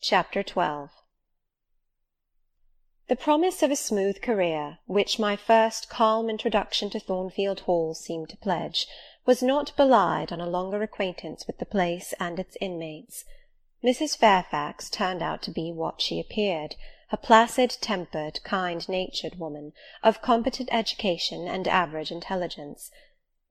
Chapter 12 The promise of a smooth career, which my first calm introduction to Thornfield Hall seemed to pledge, was not belied on a longer acquaintance with the place and its inmates. Mrs. Fairfax turned out to be what she appeared, a placid-tempered, kind-natured woman, of competent education and average intelligence.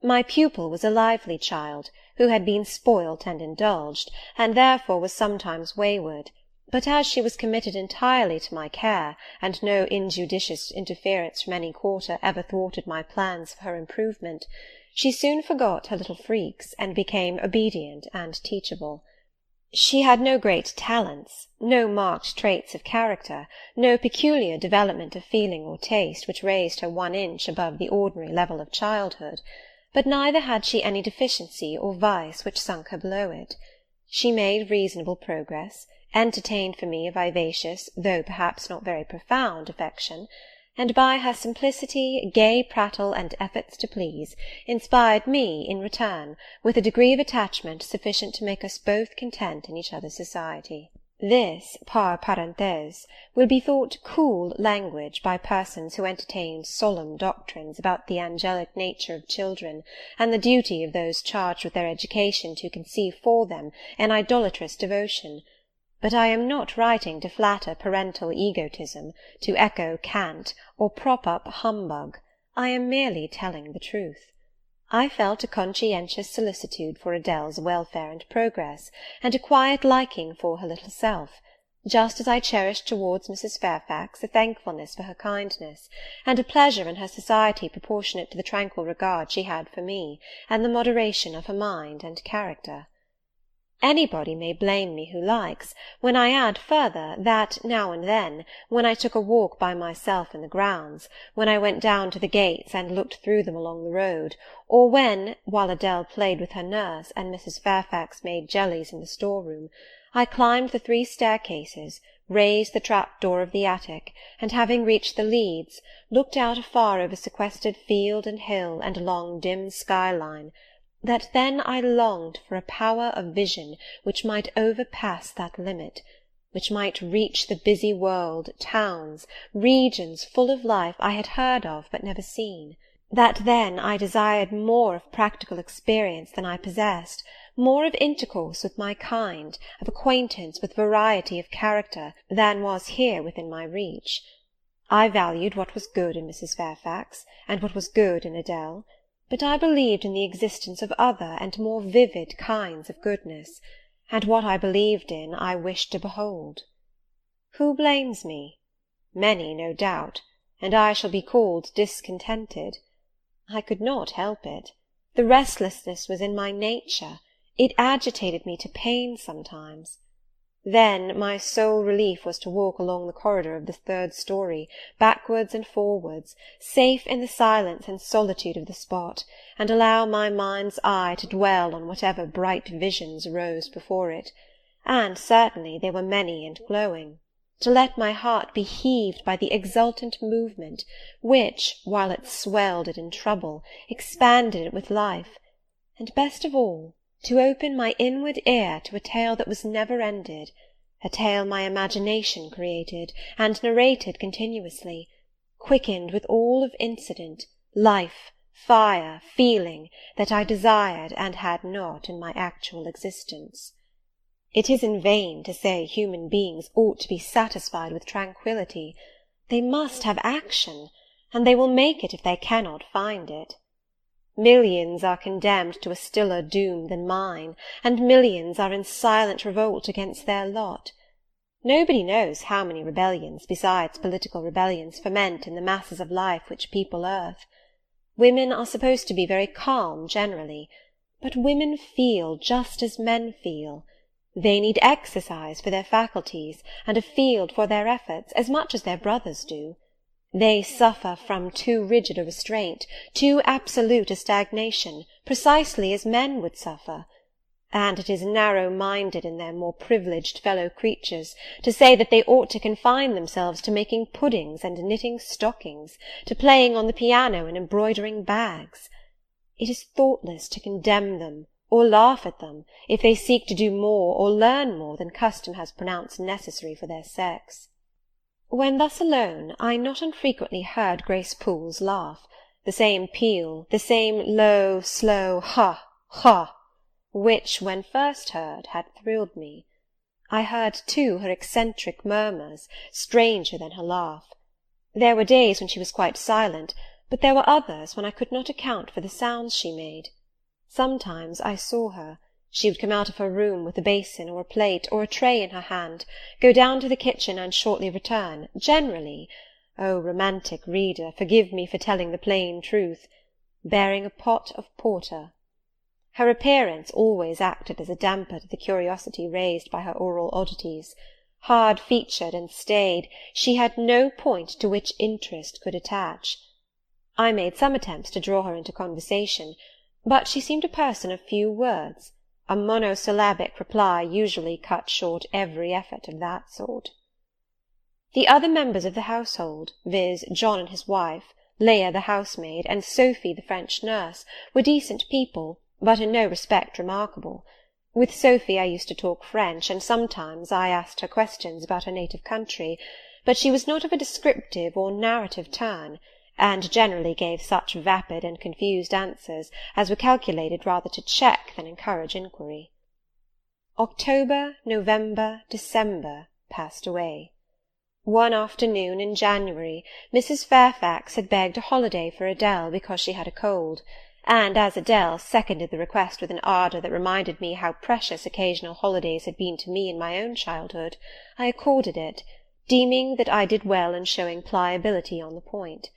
My pupil was a lively child, who had been spoilt and indulged, and therefore was sometimes wayward, but as she was committed entirely to my care, and no injudicious interference from any quarter ever thwarted my plans for her improvement, she soon forgot her little freaks, and became obedient and teachable. She had no great talents, no marked traits of character, no peculiar development of feeling or taste which raised her 1 inch above the ordinary level of childhood, but neither had she any deficiency or vice which sunk her below it. She made reasonable progress, entertained for me a vivacious, though perhaps not very profound, affection, and by her simplicity, gay prattle, and efforts to please, inspired me, in return, with a degree of attachment sufficient to make us both content in each other's society. This, par parenthèse, will be thought cool language by persons who entertain solemn doctrines about the angelic nature of children, and the duty of those charged with their education to conceive for them an idolatrous devotion. But I am not writing to flatter parental egotism, to echo cant, or prop up humbug. I am merely telling the truth. I felt a conscientious solicitude for Adèle's welfare and progress, and a quiet liking for her little self, just as I cherished towards Mrs. Fairfax a thankfulness for her kindness, and a pleasure in her society proportionate to the tranquil regard she had for me, and the moderation of her mind and character. Anybody may blame me who likes, when I add further, that now and then, when I took a walk by myself in the grounds, when I went down to the gates and looked through them along the road, or when, while Adèle played with her nurse, and Mrs. Fairfax made jellies in the store-room, I climbed the 3 staircases, raised the trap-door of the attic, and having reached the leads, looked out afar over sequestered field and hill and long dim sky-line, that then I longed for a power of vision which might overpass that limit, which might reach the busy world, towns, regions full of life I had heard of but never seen; that then I desired more of practical experience than I possessed, more of intercourse with my kind, of acquaintance with variety of character, than was here within my reach. I valued what was good in Mrs. Fairfax, and what was good in Adèle, but I believed in the existence of other and more vivid kinds of goodness, and what I believed in I wished to behold. Who blames me? Many, no doubt, and I shall be called discontented. I could not help it. The restlessness was in my nature. It agitated me to pain sometimes. Then my sole relief was to walk along the corridor of the 3rd story, backwards and forwards, safe in the silence and solitude of the spot, and allow my mind's eye to dwell on whatever bright visions rose before it, and certainly they were many and glowing, to let my heart be heaved by the exultant movement, which, while it swelled it in trouble, expanded it with life, and, best of all, to open my inward ear to a tale that was never ended, a tale my imagination created, and narrated continuously, quickened with all of incident, life, fire, feeling, that I desired and had not in my actual existence. It is in vain to say human beings ought to be satisfied with tranquillity. They must have action, and they will make it if they cannot find it. Millions are condemned to a stiller doom than mine, and millions are in silent revolt against their lot. Nobody knows how many rebellions, besides political rebellions, ferment in the masses of life which people earth. Women are supposed to be very calm generally, but women feel just as men feel. They need exercise for their faculties, and a field for their efforts, as much as their brothers do. They suffer from too rigid a restraint, too absolute a stagnation, precisely as men would suffer, and it is narrow-minded in their more privileged fellow-creatures to say that they ought to confine themselves to making puddings and knitting stockings, to playing on the piano and embroidering bags. It is thoughtless to condemn them or laugh at them, if they seek to do more or learn more than custom has pronounced necessary for their sex. When thus alone, I not unfrequently heard Grace Poole's laugh, the same peal, the same low, slow ha, ha, which, when first heard, had thrilled me. I heard, too, her eccentric murmurs, stranger than her laugh. There were days when she was quite silent, but there were others when I could not account for the sounds she made. Sometimes I saw her. She would come out of her room with a basin or a plate or a tray in her hand, go down to the kitchen and shortly return, generally, oh, romantic reader, forgive me for telling the plain truth, bearing a pot of porter. Her appearance always acted as a damper to the curiosity raised by her oral oddities. Hard-featured and staid, she had no point to which interest could attach. I made some attempts to draw her into conversation, but she seemed a person of few words. A monosyllabic reply usually cut short every effort of that sort. The other members of the household, viz., John and his wife, Leah the housemaid, and Sophie the French nurse, were decent people, but in no respect remarkable. With Sophie I used to talk French, and sometimes I asked her questions about her native country, but she was not of a descriptive or narrative turn, and generally gave such vapid and confused answers as were calculated rather to check than encourage inquiry. October, November, December passed away. One afternoon in January, Mrs. Fairfax had begged a holiday for Adele because she had a cold, and as Adele seconded the request with an ardour that reminded me how precious occasional holidays had been to me in my own childhood, I accorded it, deeming that I did well in showing pliability on the point.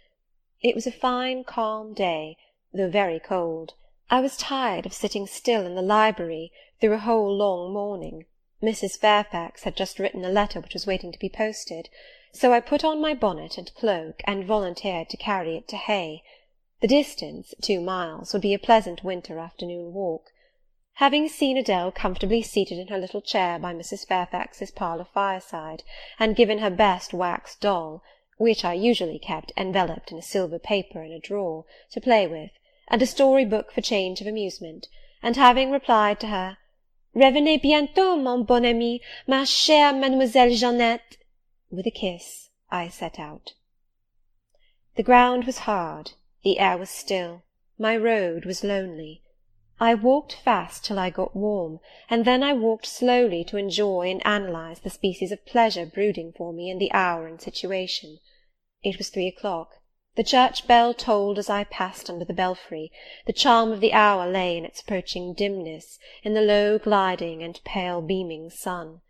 It was a fine calm day, though very cold. I was tired of sitting still in the library through a whole long morning. Mrs. Fairfax had just written a letter which was waiting to be posted, so I put on my bonnet and cloak, and volunteered to carry it to Hay. The distance, 2 miles, would be a pleasant winter afternoon walk. Having seen Adele comfortably seated in her little chair by Mrs. Fairfax's parlour fireside, and given her best wax doll, which I usually kept enveloped in a silver paper in a drawer, to play with, and a story-book for change of amusement, and having replied to her, "Revenez bientôt, mon bon ami, ma chère Mademoiselle Jeannette," with a kiss, I set out. The ground was hard, the air was still, my road was lonely. I walked fast till I got warm, and then I walked slowly to enjoy and analyse the species of pleasure brooding for me in the hour and situation. It was 3 o'clock. The church bell tolled as I passed under the belfry. The charm of the hour lay in its approaching dimness, in the low gliding and pale beaming sun.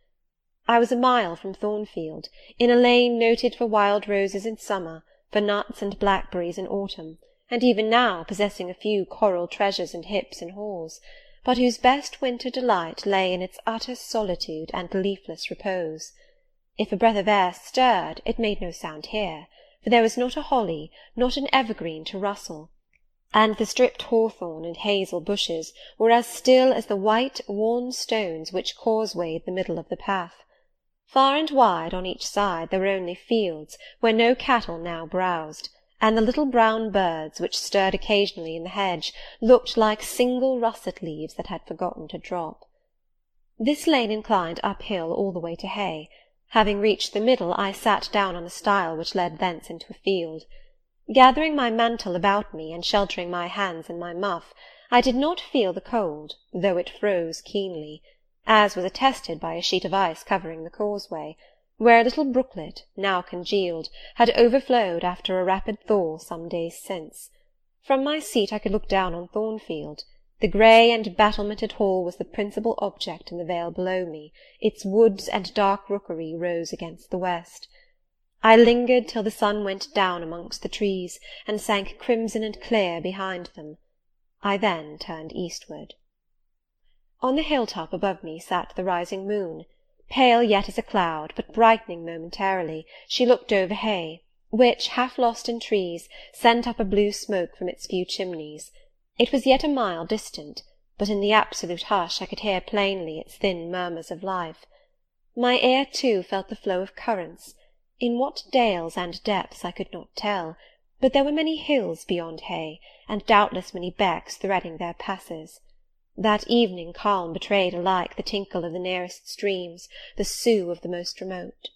I was a mile from Thornfield, in a lane noted for wild roses in summer, for nuts and blackberries in autumn, and even now possessing a few coral treasures and hips and haws, but whose best winter delight lay in its utter solitude and leafless repose. If a breath of air stirred, it made no sound here, for there was not a holly, not an evergreen to rustle, and the stripped hawthorn and hazel bushes were as still as the white, worn stones which causewayed the middle of the path. Far and wide on each side there were only fields, where no cattle now browsed, and the little brown birds which stirred occasionally in the hedge looked like single russet leaves that had forgotten to drop. This lane inclined uphill all the way to Hay. Having reached the middle, I sat down on a stile which led thence into a field. Gathering my mantle about me, and sheltering my hands in my muff, I did not feel the cold, though it froze keenly, as was attested by a sheet of ice covering the causeway, where a little brooklet, now congealed, had overflowed after a rapid thaw some days since. From my seat I could look down on Thornfield. The grey and battlemented hall was the principal object in the vale below me, its woods and dark rookery rose against the west. I lingered till the sun went down amongst the trees, and sank crimson and clear behind them. I then turned eastward. On the hill-top above me sat the rising moon. Pale yet as a cloud, but brightening momentarily, she looked over Hay, which, half lost in trees, sent up a blue smoke from its few chimneys. It was yet a mile distant, but in the absolute hush I could hear plainly its thin murmurs of life. My ear, too, felt the flow of currents. In what dales and depths I could not tell, but there were many hills beyond Hay, and doubtless many becks threading their passes. That evening calm betrayed alike the tinkle of the nearest streams, the sough of the most remote.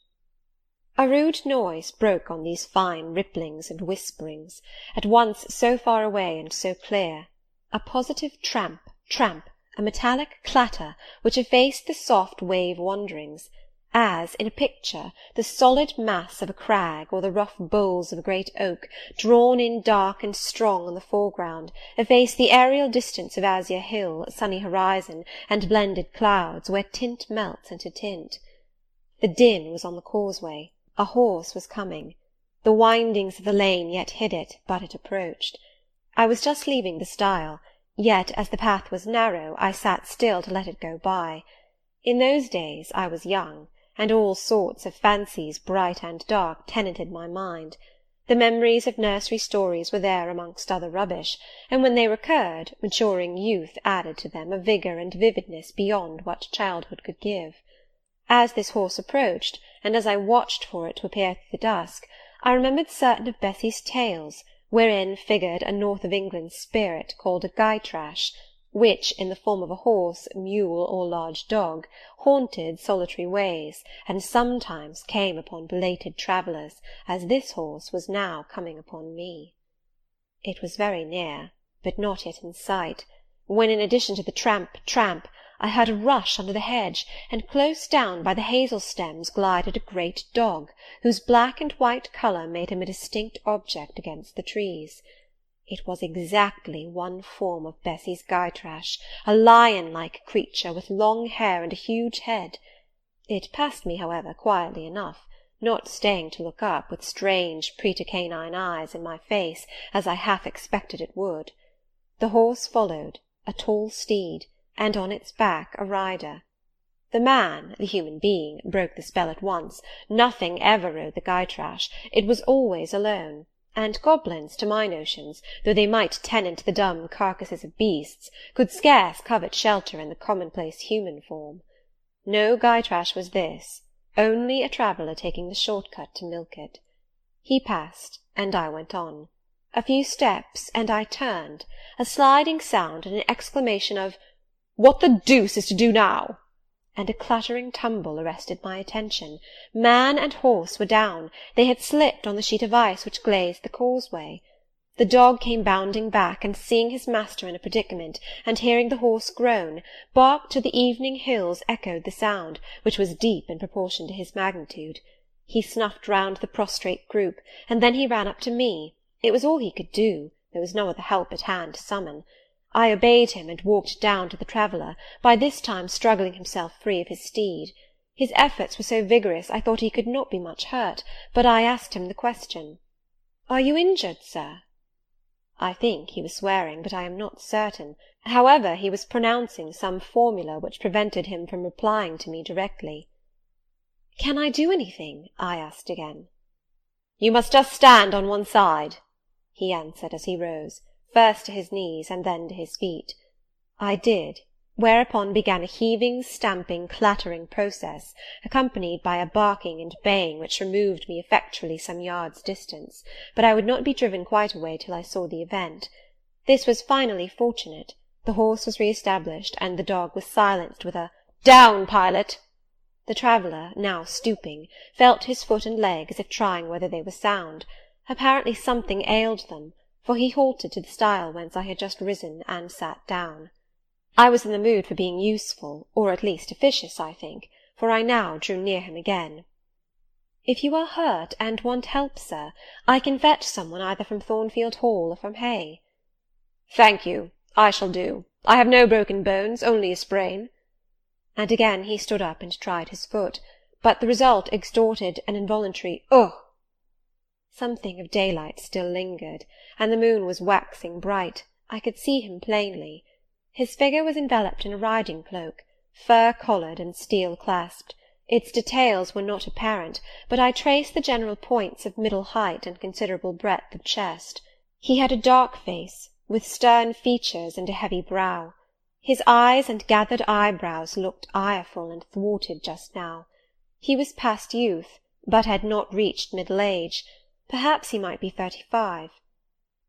A rude noise broke on these fine ripplings and whisperings, at once so far away and so clear, a positive tramp, tramp, a metallic clatter, which effaced the soft wave-wanderings, as, in a picture, the solid mass of a crag, or the rough boles of a great oak, drawn in dark and strong on the foreground, efface the aerial distance of azure hill, sunny horizon, and blended clouds, where tint melts into tint. The din was on the causeway. A horse was coming. The windings of the lane yet hid it, but it approached. I was just leaving the stile, yet as the path was narrow, I sat still to let it go by. In those days I was young, and all sorts of fancies, bright and dark, tenanted my mind. The memories of nursery stories were there amongst other rubbish, and when they recurred, maturing youth added to them a vigour and vividness beyond what childhood could give. As this horse approached, and as I watched for it to appear through the dusk, I remembered certain of Bessy's tales, wherein figured a north of England spirit called a Gytrash, which, in the form of a horse, mule, or large dog, haunted solitary ways, and sometimes came upon belated travellers, as this horse was now coming upon me. It was very near, but not yet in sight, when, in addition to the tramp, tramp, I heard a rush under the hedge, and close down by the hazel stems glided a great dog, whose black and white colour made him a distinct object against the trees. It was exactly one form of Bessy's Gytrash, a lion-like creature, with long hair and a huge head. It passed me, however, quietly enough, not staying to look up, with strange pretercanine eyes in my face, as I half expected it would. The horse followed, a tall steed, and on its back a rider. The man, the human being, broke the spell at once. Nothing ever rode the Gytrash. It was always alone, and goblins, to my notions, though they might tenant the dumb carcasses of beasts, could scarce covet shelter in the commonplace human form. No Gytrash was this, only a traveller taking the short-cut to Milket. He passed, and I went on. A few steps, and I turned. A sliding sound, and an exclamation of "What the deuce is to do now?" and a clattering tumble arrested my attention. Man and horse were down. They had slipped on the sheet of ice which glazed the causeway. The dog came bounding back, and seeing his master in a predicament, and hearing the horse groan, barked till the evening hills echoed the sound, which was deep in proportion to his magnitude. He snuffed round the prostrate group, and then he ran up to me. It was all he could do. There was no other help at hand to summon. I obeyed him, and walked down to the traveller, by this time struggling himself free of his steed. His efforts were so vigorous, I thought he could not be much hurt, but I asked him the question. "Are you injured, sir?" I think he was swearing, but I am not certain. However, he was pronouncing some formula which prevented him from replying to me directly. "Can I do anything?" I asked again. "You must just stand on one side," he answered as he rose, first to his knees and then to his feet. I did, whereupon began a heaving, stamping, clattering process, accompanied by a barking and baying which removed me effectually some yards' distance, but I would not be driven quite away till I saw the event. This was finally fortunate. The horse was re-established, and the dog was silenced with a "Down, Pilot!" The traveller, now stooping, felt his foot and leg, as if trying whether they were sound. Apparently something ailed them, for he halted to the stile whence I had just risen, and sat down. I was in the mood for being useful, or at least officious, I think, for I now drew near him again. "If you are hurt, and want help, sir, I can fetch someone either from Thornfield Hall or from Hay." "Thank you, I shall do. I have no broken bones, only a sprain." And again he stood up and tried his foot, but the result extorted an involuntary "Ugh!" Something of daylight still lingered, and the moon was waxing bright. I could see him plainly. His figure was enveloped in a riding-cloak, fur-collared and steel-clasped. Its details were not apparent, but I traced the general points of middle height and considerable breadth of chest. He had a dark face, with stern features and a heavy brow. His eyes and gathered eyebrows looked ireful and thwarted just now. He was past youth, but had not reached middle age. Perhaps he might be 35.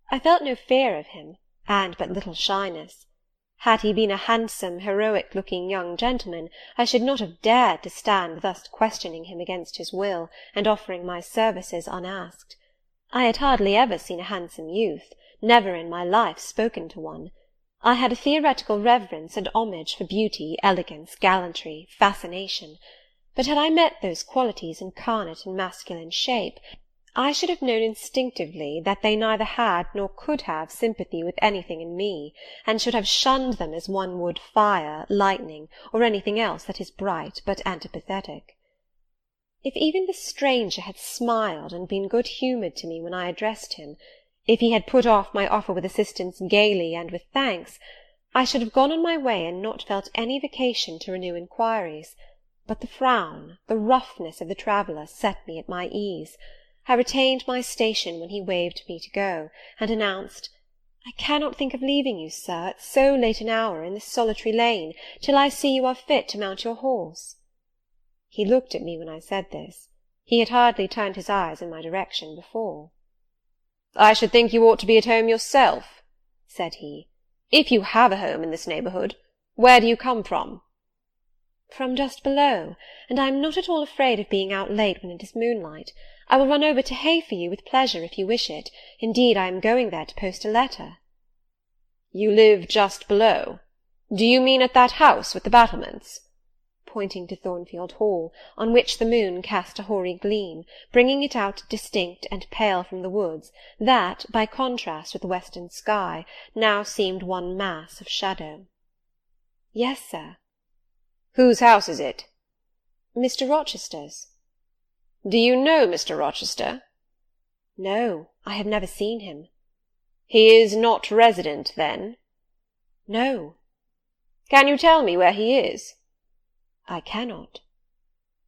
I felt no fear of him, and but little shyness. Had he been a handsome, heroic-looking young gentleman, I should not have dared to stand thus questioning him against his will, and offering my services unasked. I had hardly ever seen a handsome youth, never in my life spoken to one. I had a theoretical reverence and homage for beauty, elegance, gallantry, fascination. But had I met those qualities incarnate in masculine shape, I should have known instinctively that they neither had nor could have sympathy with anything in me, and should have shunned them as one would fire, lightning, or anything else that is bright but antipathetic. If even the stranger had smiled and been good-humoured to me when I addressed him, if he had put off my offer with assistance gaily and with thanks, I should have gone on my way and not felt any vocation to renew inquiries. But the frown, the roughness of the traveller set me at my ease. I retained my station when he waved me to go, and announced, "I cannot think of leaving you, sir, at so late an hour, in this solitary lane, till I see you are fit to mount your horse." He looked at me when I said this. He had hardly turned his eyes in my direction before. "I should think you ought to be at home yourself," said he, "if you have a home in this neighbourhood. Where do you come from?" "From just below, and I am not at all afraid of being out late when it is moonlight. I will run over to Hay for you with pleasure, if you wish it. Indeed, I am going there to post a letter." "You live just below? Do you mean at that house with the battlements?" pointing to Thornfield Hall, on which the moon cast a hoary gleam, bringing it out distinct and pale from the woods, that, by contrast with the western sky, now seemed one mass of shadow. "Yes, sir." "Whose house is it?" "Mr. Rochester's." "Do you know Mr. Rochester?" "No, I have never seen him." "He is not resident, then?" "No." "Can you tell me where he is?" "I cannot."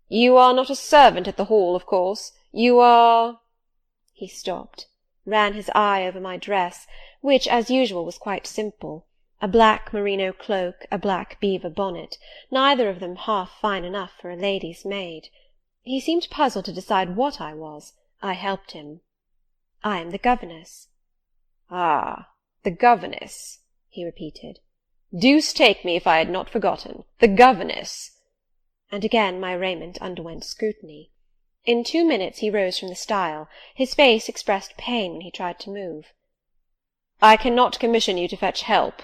"You are not a servant at the Hall, of course. You are—" He stopped, ran his eye over my dress, which, as usual, was quite simple, a black merino cloak, a black beaver bonnet, neither of them half fine enough for a lady's maid. He seemed puzzled to decide what I was. I helped him. "I am the governess." "Ah, the governess," he repeated. "Deuce take me if I had not forgotten. The governess." And again my raiment underwent scrutiny. In 2 minutes he rose from the stile. His face expressed pain when he tried to move. "I cannot commission you to fetch help,"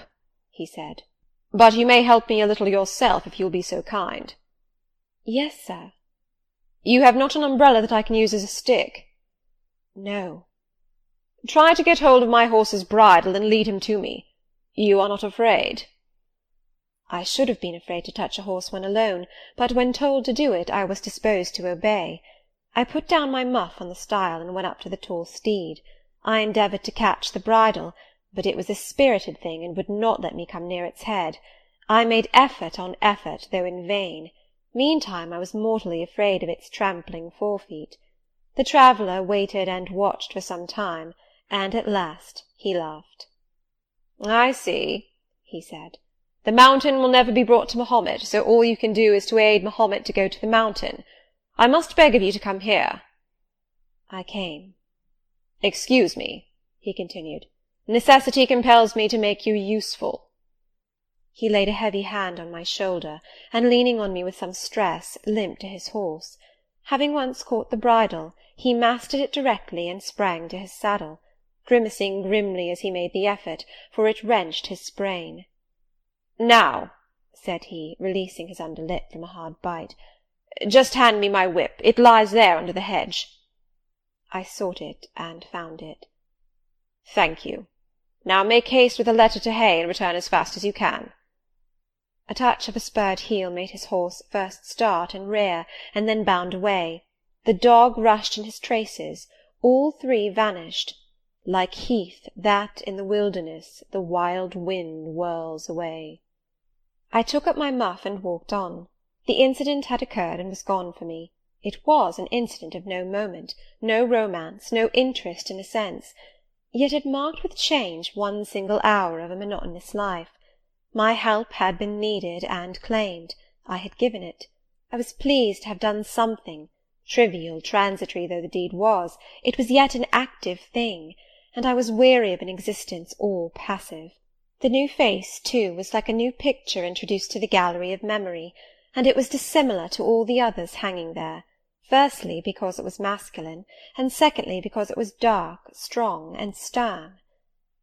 he said, "but you may help me a little yourself, if you will be so kind." "Yes, sir." "You have not an umbrella that I can use as a stick?" "No." "Try to get hold of my horse's bridle and lead him to me. You are not afraid?" I should have been afraid to touch a horse when alone, but when told to do it, I was disposed to obey. I put down my muff on the stile, and went up to the tall steed. I endeavoured to catch the bridle, but it was a spirited thing, and would not let me come near its head. I made effort on effort, though in vain. Meantime I was mortally afraid of its trampling forefeet. The traveller waited and watched for some time, and at last he laughed. "I see," he said. "The mountain will never be brought to Mahomet, so all you can do is to aid Mahomet to go to the mountain. I must beg of you to come here." I came. "Excuse me," he continued. "Necessity compels me to make you useful." He laid a heavy hand on my shoulder, and leaning on me with some stress, limped to his horse. Having once caught the bridle, he mastered it directly and sprang to his saddle, grimacing grimly as he made the effort, for it wrenched his sprain. "Now," said he, releasing his under lip from a hard bite, "just hand me my whip. It lies there under the hedge." I sought it and found it. "Thank you. Now make haste with a letter to Hay, and return as fast as you can." A touch of a spurred heel made his horse first start and rear, and then bound away. The dog rushed in his traces. All three vanished, like heath that in the wilderness the wild wind whirls away. I took up my muff and walked on. The incident had occurred and was gone for me. It was an incident of no moment, no romance, no interest in a sense. Yet it marked with change one single hour of a monotonous life. My help had been needed and claimed. I had given it. I was pleased to have done something. Trivial, transitory though the deed was, it was yet an active thing, and I was weary of an existence all passive. The new face, too, was like a new picture introduced to the gallery of memory, and it was dissimilar to all the others hanging there, firstly because it was masculine, and secondly because it was dark, strong, and stern.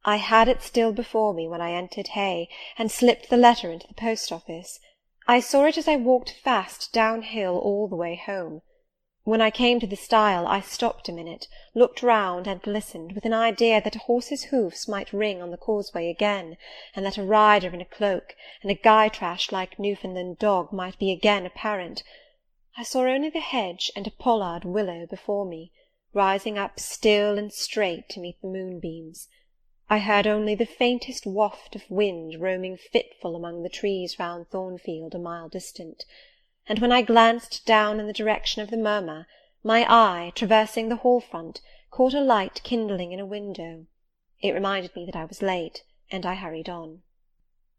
I had it still before me when I entered Hay, and slipped the letter into the post-office. I saw it as I walked fast downhill all the way home. When I came to the stile, I stopped a minute, looked round, and listened, with an idea that a horse's hoofs might ring on the causeway again, and that a rider in a cloak, and a Gytrash like Newfoundland dog might be again apparent. I saw only the hedge and a pollard willow before me, rising up still and straight to meet the moonbeams. I heard only the faintest waft of wind roaming fitful among the trees round Thornfield a mile distant, and when I glanced down in the direction of the murmur, my eye, traversing the hall front, caught a light kindling in a window. It reminded me that I was late, and I hurried on.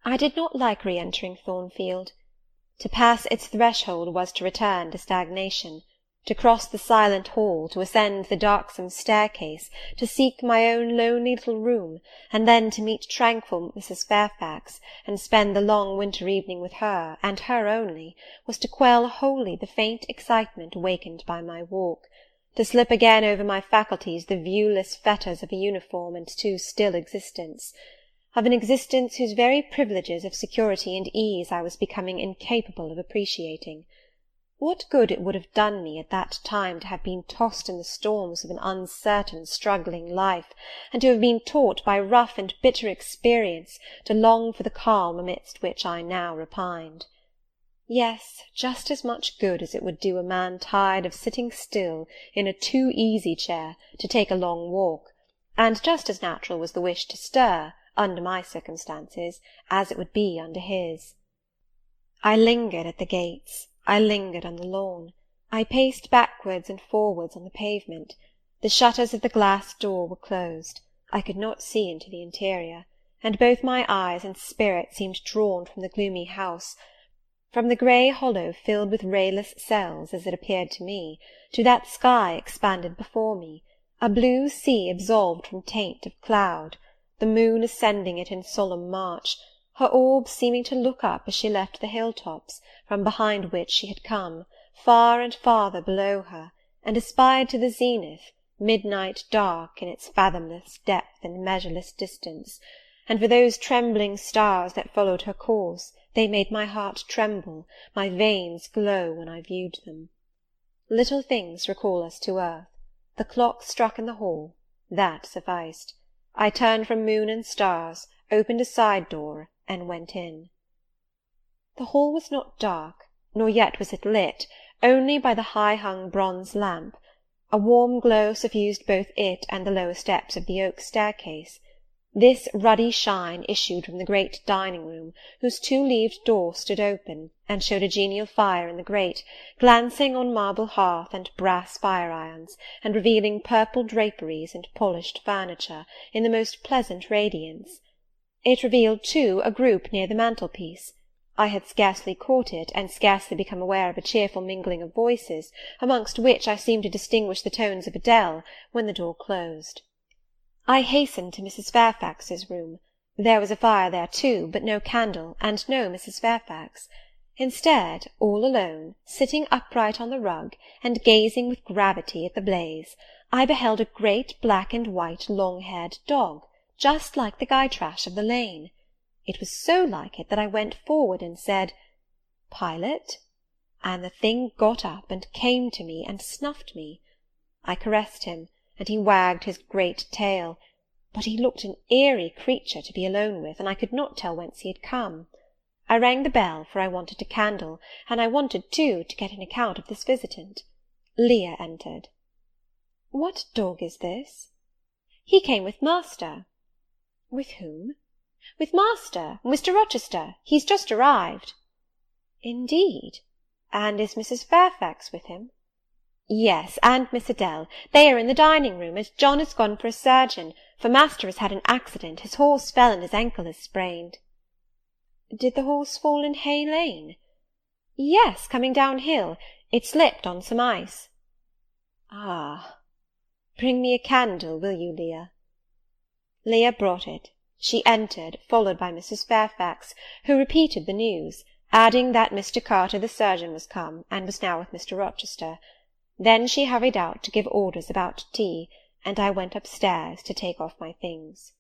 I did not like re-entering Thornfield. To pass its threshold was to return to stagnation, to cross the silent hall, to ascend the darksome staircase, to seek my own lonely little room, and then to meet tranquil Mrs. Fairfax, and spend the long winter evening with her, and her only, was to quell wholly the faint excitement wakened by my walk, to slip again over my faculties the viewless fetters of a uniform and too still existence, of an existence whose very privileges of security and ease I was becoming incapable of appreciating. What good it would have done me at that time to have been tossed in the storms of an uncertain, struggling life, and to have been taught by rough and bitter experience to long for the calm amidst which I now repined. Yes, just as much good as it would do a man tired of sitting still in a too-easy chair to take a long walk, and just as natural was the wish to stir, under my circumstances, as it would be under his. I lingered at the gates. I lingered on the lawn. I paced backwards and forwards on the pavement. The shutters of the glass door were closed. I could not see into the interior, and both my eyes and spirit seemed drawn from the gloomy house, from the grey hollow filled with rayless cells, as it appeared to me, to that sky expanded before me, a blue sea absolved from taint of cloud, the moon ascending it in solemn march, her orbs seeming to look up as she left the hill-tops, from behind which she had come, far and farther below her, and aspired to the zenith, midnight dark in its fathomless depth and measureless distance, and for those trembling stars that followed her course, they made my heart tremble, my veins glow when I viewed them. Little things recall us to earth. The clock struck in the hall. That sufficed. I turned from moon and stars, opened a side door, and went in. The hall was not dark, nor yet was it lit, only by the high-hung bronze lamp. A warm glow suffused both it and the lower steps of the oak staircase. This ruddy shine issued from the great dining-room, whose two-leaved door stood open, and showed a genial fire in the grate, glancing on marble hearth and brass fire-irons, and revealing purple draperies and polished furniture, in the most pleasant radiance. It revealed, too, a group near the mantelpiece. I had scarcely caught it, and scarcely become aware of a cheerful mingling of voices, amongst which I seemed to distinguish the tones of Adele, when the door closed. I hastened to Mrs. Fairfax's room. There was a fire there too, but no candle, and no Mrs. Fairfax. Instead, all alone, sitting upright on the rug, and gazing with gravity at the blaze, I beheld a great black and white long-haired dog, just like the Gytrash of the lane. It was so like it that I went forward and said, "Pilot," and the thing got up and came to me and snuffed me. I caressed him, and he wagged his great tail, but he looked an eerie creature to be alone with, and I could not tell whence he had come. I rang the bell, for I wanted a candle, and I wanted, too, to get an account of this visitant. Leah entered. "What dog is this?" "He came with master." "With whom?" "With master, Mr. Rochester. He's just arrived." "Indeed? And is Mrs. Fairfax with him?" "Yes, and Miss Adele. They are in the dining-room, as John has gone for a surgeon, for master has had an accident. His horse fell, and his ankle is sprained." "Did the horse fall in Hay Lane?" "Yes, coming downhill. It slipped on some ice." "Ah! Bring me a candle, will you, Leah?" Leah brought it. She entered, followed by Mrs. Fairfax, who repeated the news, adding that Mr. Carter the surgeon was come, and was now with Mr. Rochester. Then she hurried out to give orders about tea, and I went upstairs to take off my things.